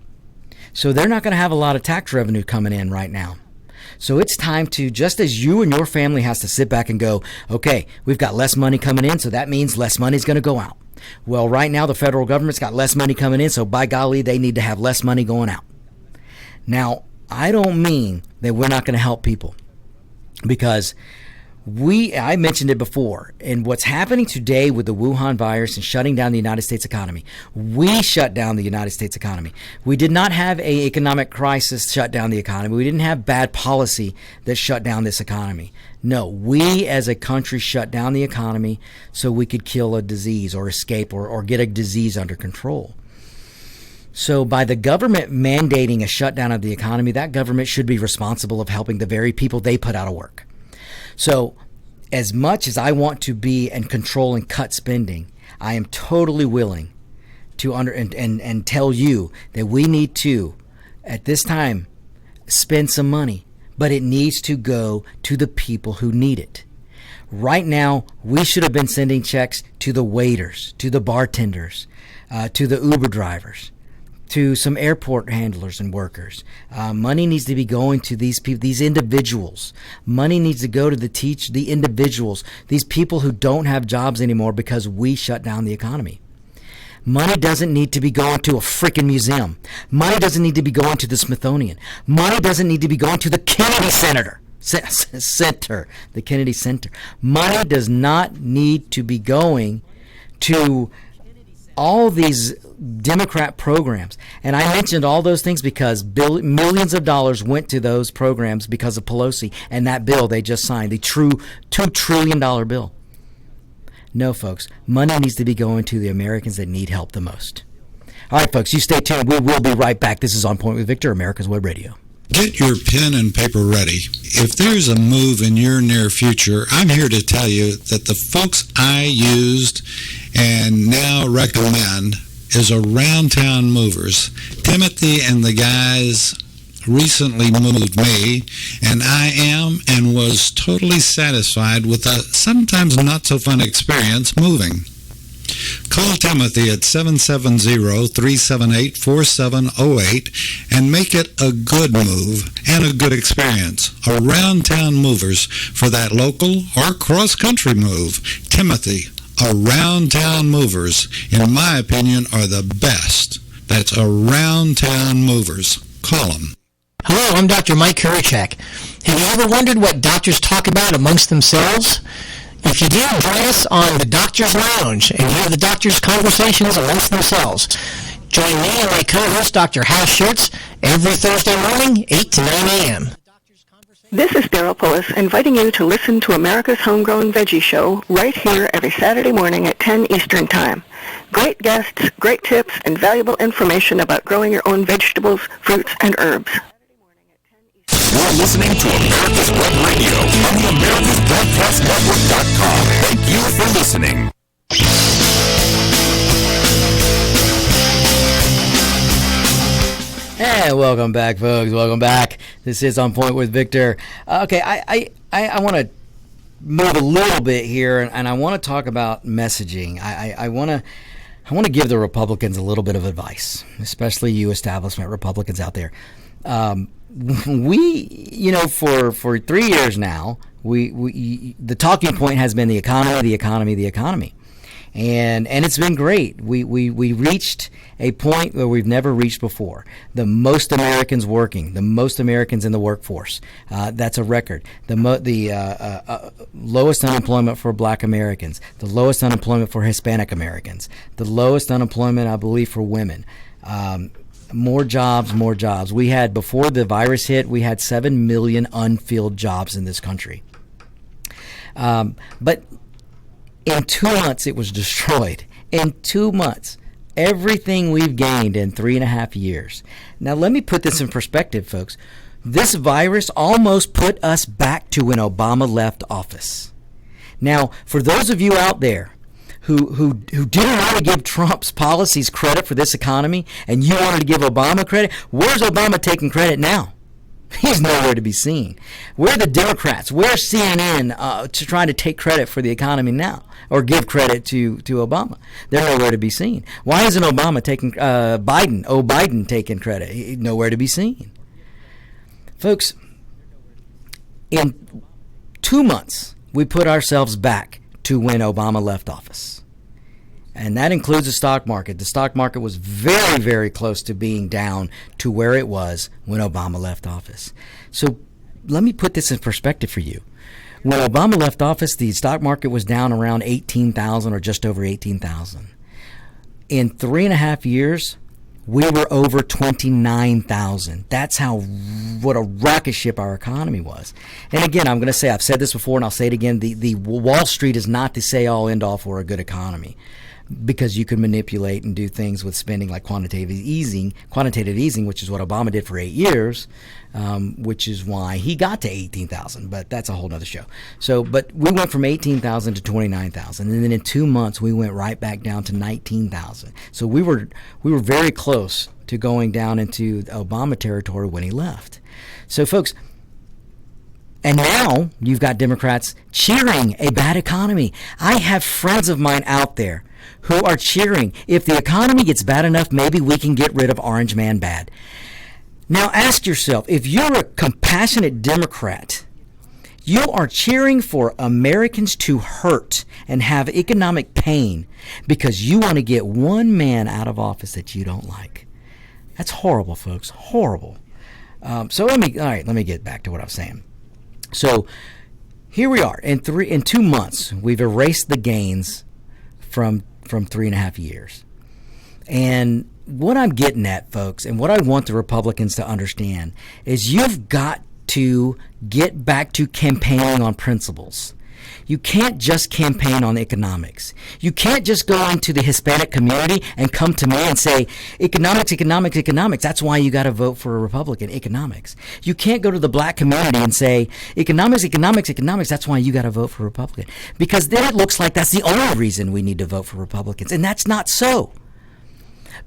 So they're not going to have a lot of tax revenue coming in right now. So it's time to, just as you and your family has to sit back and go, okay, we've got less money coming in, so that means less money is going to go out. Well, right now the federal government's got less money coming in, so by golly, they need to have less money going out. Now, I don't mean that we're not going to help people, because I mentioned it before, and what's happening today with the Wuhan virus and shutting down the United States economy, we shut down the United States economy. We did not have an economic crisis shut down the economy. We didn't have bad policy that shut down this economy. No, we as a country shut down the economy so we could kill a disease or escape or get a disease under control. So by the government mandating a shutdown of the economy, that government should be responsible of helping the very people they put out of work. So as much as I want to be and control and cut spending, I am totally willing to and tell you that we need to, at this time, spend some money, but it needs to go to the people who need it. Right now, we should have been sending checks to the waiters, to the bartenders, to the Uber drivers, to some airport handlers and workers. Money needs to be going to these people, these individuals. Money needs to go to the individuals, these people who don't have jobs anymore because we shut down the economy. Money doesn't need to be going to a freaking museum. Money doesn't need to be going to the Smithsonian. Money doesn't need to be going to the Kennedy Center. The Kennedy Center. Money does not need to be going to all these Democrat programs. And I mentioned all those things because millions of dollars went to those programs because of Pelosi and that bill they just signed, the true $2 trillion bill. No, folks, money needs to be going to the Americans that need help the most. All right, folks, you stay tuned. We will be right back. This is On Point with Victor, America's Web Radio. Get your pen and paper ready. If there's a move in your near future, I'm here to tell you that the folks I used and now recommend is Around Town Movers. Timothy and the guys recently moved me, and I am and was totally satisfied with a sometimes not so fun experience moving. Call Timothy at 770-378-4708 and make it a good move and a good experience. Around Town Movers for that local or cross-country move. Timothy, Around Town Movers, in my opinion, are the best. That's Around Town Movers. Call them. Hello, I'm Dr. Mike Kurichak. Have you ever wondered what doctors talk about amongst themselves? If you do, join us on the Doctor's Lounge and hear the doctors' conversations amongst themselves. Join me and my co-host, Dr. Hal Schurtz, every Thursday morning, 8 to 9 a.m. This is Daryl Pullis inviting you to listen to America's Homegrown Veggie Show right here every Saturday morning at 10 Eastern Time. Great guests, great tips, and valuable information about growing your own vegetables, fruits, and herbs. You're listening to America's Web Radio on the AmericasBroadcastNetwork.com. Thank you for listening. Hey, welcome back, folks. Welcome back. This is On Point with Victor. Okay, I want to move a little bit here, and I want to talk about messaging. I want to give the Republicans a little bit of advice, especially you establishment Republicans out there. We, for 3 years now, we the talking point has been the economy. And it's been great. We reached a point where we've never reached before. The most Americans working, the most Americans in the workforce. That's a record. The lowest unemployment for Black Americans, the lowest unemployment for Hispanic Americans, the lowest unemployment, I believe, for women. More jobs. We had, before the virus hit, we had 7 million unfilled jobs in this country. But in 2 months, it was destroyed. In 2 months, everything we've gained in 3.5 years. Now, let me put this in perspective, folks. This virus almost put us back to when Obama left office. Now, for those of you out there who didn't want to give Trump's policies credit for this economy, and you wanted to give Obama credit, where's Obama taking credit now? He's nowhere to be seen. Where are the Democrats? Where's CNN trying to take credit for the economy now, or give credit to Obama? They're nowhere to be seen. Why isn't Obama taking Biden taking credit? Nowhere to be seen. Folks, in 2 months, we put ourselves back to when Obama left office. And that includes the stock market. The stock market was very, very close to being down to where it was when Obama left office. So let me put this in perspective for you. When Obama left office, the stock market was down around 18,000 or just over 18,000. In 3.5 years, we were over 29,000. That's what a rocket ship our economy was. And again, I'm going to say, I've said this before and I'll say it again, the Wall Street is not the say-all, end-all for a good economy, because you can manipulate and do things with spending like quantitative easing, which is what Obama did for 8 years, which is why he got to 18,000. But that's a whole other show. So, but we went from 18,000 to 29,000, and then in 2 months we went right back down to 19,000. So we were very close to going down into Obama territory when he left. So, folks. And now you've got Democrats cheering a bad economy. I have friends of mine out there who are cheering, if the economy gets bad enough, maybe we can get rid of Orange Man bad. Now ask yourself, if you're a compassionate Democrat, you are cheering for Americans to hurt and have economic pain because you want to get one man out of office that you don't like. That's horrible, folks. Horrible. So let me get back to what I was saying. So here we are. In 2 months, we've erased the gains from 3.5 years. And what I'm getting at, folks, and what I want the Republicans to understand is you've got to get back to campaigning on principles. You can't just campaign on economics. You can't just go into the Hispanic community and come to me and say, economics. That's why you got to vote for a Republican, economics. You can't go to the Black community and say, economics. That's why you got to vote for Republican. Because then it looks like that's the only reason we need to vote for Republicans. And that's not so.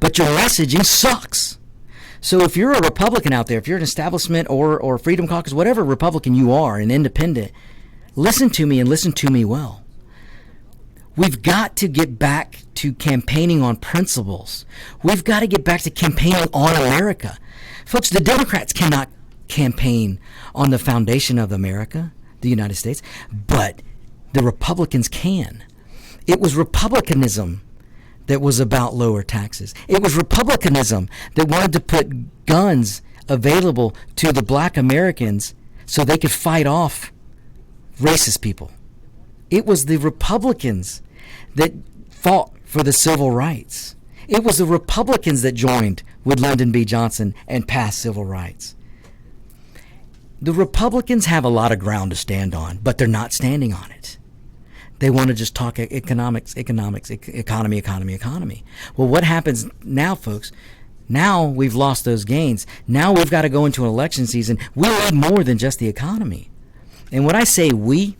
But your messaging sucks. So if you're a Republican out there, if you're an establishment or Freedom Caucus, whatever Republican you are, an independent, listen to me and listen to me well. We've got to get back to campaigning on principles. We've got to get back to campaigning on America. Folks, the Democrats cannot campaign on the foundation of America, the United States, but the Republicans can. It was republicanism that was about lower taxes. It was republicanism that wanted to put guns available to the black Americans so they could fight off racist people. It was the Republicans that fought for the civil rights. It was the Republicans that joined with Lyndon B. Johnson and passed civil rights. The Republicans have a lot of ground to stand on, but they're not standing on it. They want to just talk economy. Well, what happens now, folks? Now we've lost those gains. Now we've got to go into an election season. We need more than just the economy. And when I say we,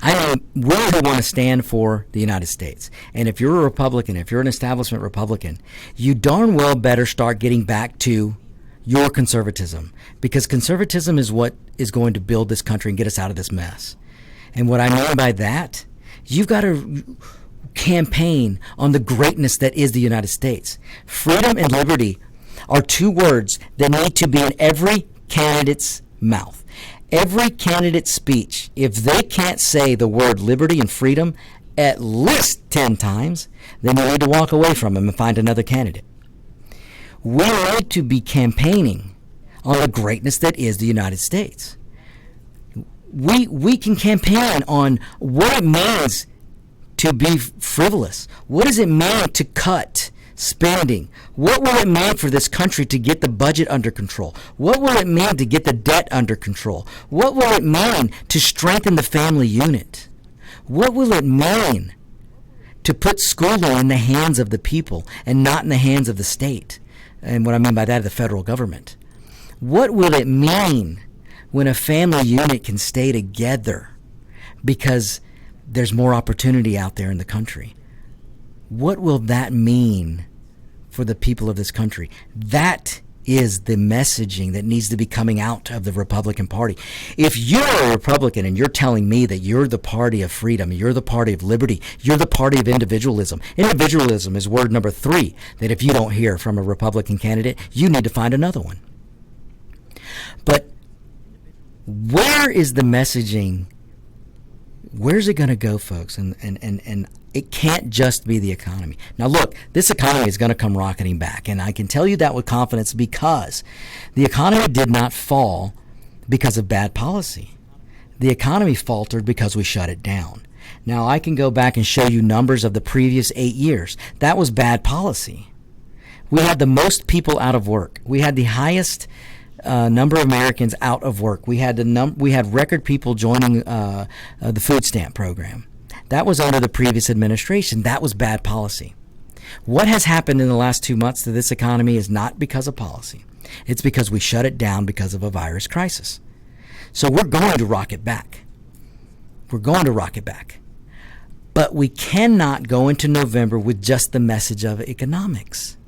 I mean we who want to stand for the United States. And if you're a Republican, if you're an establishment Republican, you darn well better start getting back to your conservatism, because conservatism is what is going to build this country and get us out of this mess. And what I mean by that, you've got to campaign on the greatness that is the United States. Freedom and liberty are two words that need to be in every candidate's mouth. Every candidate's speech, if they can't say the word liberty and freedom at least 10 times, then you need to walk away from them and find another candidate. We need to be campaigning on the greatness that is the United States. We can campaign on what it means to be frivolous. What does it mean to cut spending? What will it mean for this country to get the budget under control? What will it mean to get the debt under control? What will it mean to strengthen the family unit? What will it mean to put schooling in the hands of the people and not in the hands of the state? And what I mean by that is the federal government. What will it mean when a family unit can stay together because there's more opportunity out there in the country? What will that mean for the people of this country? That is the messaging that needs to be coming out of the Republican Party. If you're a Republican and you're telling me that you're the party of freedom, you're the party of liberty, you're the party of individualism. Individualism is word number 3, that if you don't hear from a Republican candidate, you need to find another one. But where is the messaging? Where's it going to go, folks? And it can't just be the economy. Now, look, this economy is going to come rocketing back, and I can tell you that with confidence because the economy did not fall because of bad policy. The economy faltered because we shut it down. Now, I can go back and show you numbers of the previous 8 years. That was bad policy. We had the most people out of work. We had the highest number of Americans out of work. We had record people joining the food stamp program. That was under the previous administration. That was bad policy. What has happened in the last 2 months to this economy is not because of policy. It's because we shut it down because of a virus crisis. So we're going to rock it back. We're going to rock it back. But we cannot go into November with just the message of economics.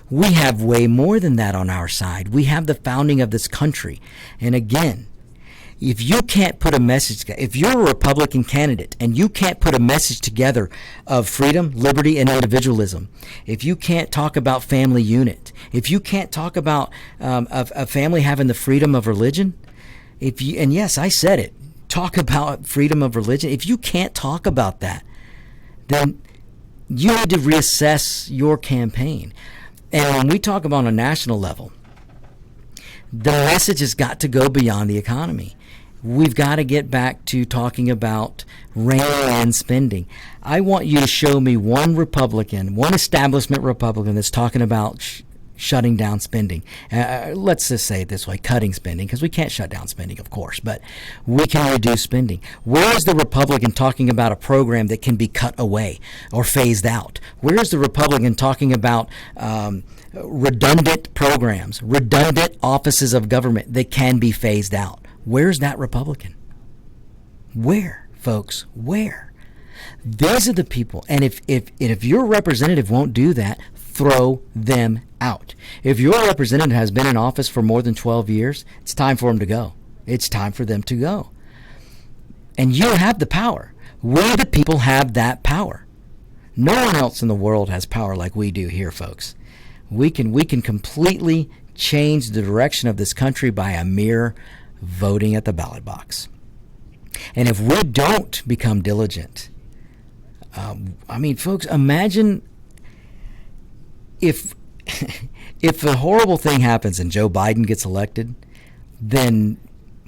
We have way more than that on our side. We have the founding of this country. And again, if you can't put a message, if you're a Republican candidate and you can't put a message together of freedom, liberty, and individualism, if you can't talk about family unit, if you can't talk about a family having the freedom of religion, and yes, I said it, talk about freedom of religion. If you can't talk about that, then you need to reassess your campaign. And when we talk about on a national level, the message has got to go beyond the economy. We've got to get back to talking about reining in spending. I want you to show me one Republican, one establishment Republican that's talking about shutting down spending. Let's just say it this way, cutting spending, because we can't shut down spending, of course, but we can reduce spending. Where is the Republican talking about a program that can be cut away or phased out? Where is the Republican talking about redundant programs, redundant offices of government that can be phased out? Where's that Republican? Where, folks? Where? These are the people. And if your representative won't do that, throw them out. If your representative has been in office for more than 12 years, it's time for them to go. It's time for them to go. And you have the power. We, the people, have that power. No one else in the world has power like we do here, folks. We can completely change the direction of this country by a mere voting at the ballot box. And if we don't become diligent, folks, imagine if a horrible thing happens and Joe Biden gets elected, then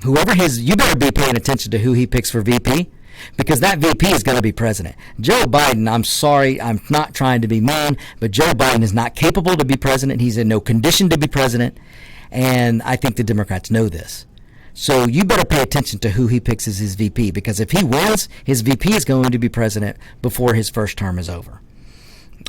you better be paying attention to who he picks for VP, because that VP is going to be president. Joe Biden, I'm sorry, I'm not trying to be mean, but Joe Biden is not capable to be president. He's in no condition to be president, and I think the Democrats know this. So you better pay attention to who he picks as his VP, because if he wins, his VP is going to be president before his first term is over.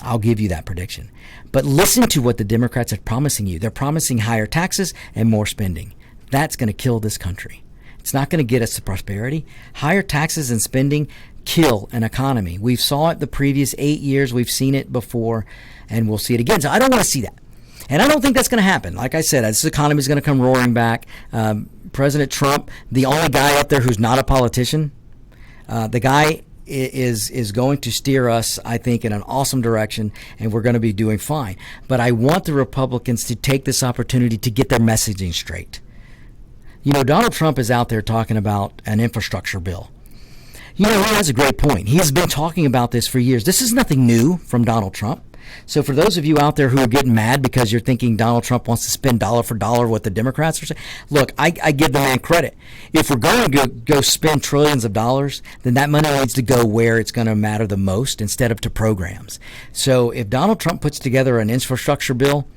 I'll give you that prediction. But listen to what the Democrats are promising you. They're promising higher taxes and more spending. That's going to kill this country. It's not going to get us to prosperity. Higher taxes and spending kill an economy. We saw it the previous 8 years. We've seen it before, and we'll see it again. So I don't want to see that. And I don't think that's going to happen. Like I said, this economy is going to come roaring back. President Trump, the only guy out there who's not a politician, the guy is going to steer us, I think, in an awesome direction, and we're going to be doing fine. But I want the Republicans to take this opportunity to get their messaging straight. You know, Donald Trump is out there talking about an infrastructure bill. You know, he has a great point. He has been talking about this for years. This is nothing new from Donald Trump. So for those of you out there who are getting mad because you're thinking Donald Trump wants to spend dollar for dollar what the Democrats are saying, look, I give the man credit. If we're going to go spend trillions of dollars, then that money needs to go where it's going to matter the most instead of to programs. So if Donald Trump puts together an infrastructure bill,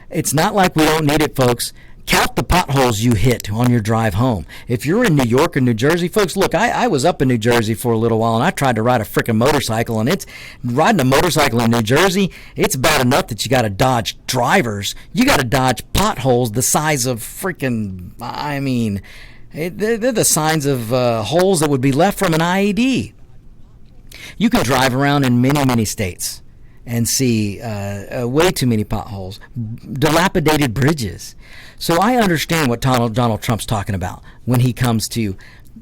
it's not like we don't need it, folks. Count the potholes you hit on your drive home. If you're in New York or New Jersey, folks, look, I was up in New Jersey for a little while, and I tried to ride a freaking motorcycle, and riding a motorcycle in New Jersey, it's bad enough that you got to dodge drivers. You got to dodge potholes the size of freaking, they're the signs of holes that would be left from an IED. You can drive around in many, many states and see way too many potholes, dilapidated bridges. So I understand what Donald Trump's talking about when he comes to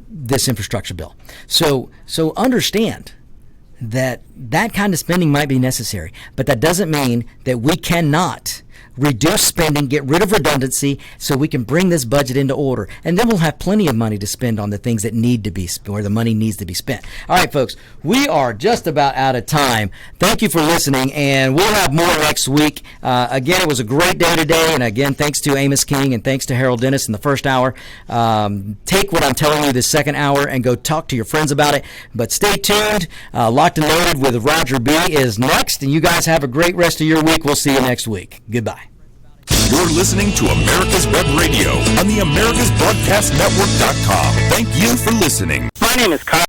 this infrastructure bill. So understand that kind of spending might be necessary, but that doesn't mean that we cannot reduce spending, get rid of redundancy, so we can bring this budget into order. And then we'll have plenty of money to spend on the things that need to be spent, where the money needs to be spent. All right, folks, we are just about out of time. Thank you for listening, and we'll have more next week. Again, it was a great day today, and again, thanks to Amos King and thanks to Harold Dennis in the first hour. Take what I'm telling you this second hour and go talk to your friends about it. But stay tuned. Locked and Loaded with Roger B. is next, and you guys have a great rest of your week. We'll see you next week. Goodbye. You're listening to America's Web Radio on the AmericasBroadcastNetwork.com. Thank you for listening. My name is Kyle.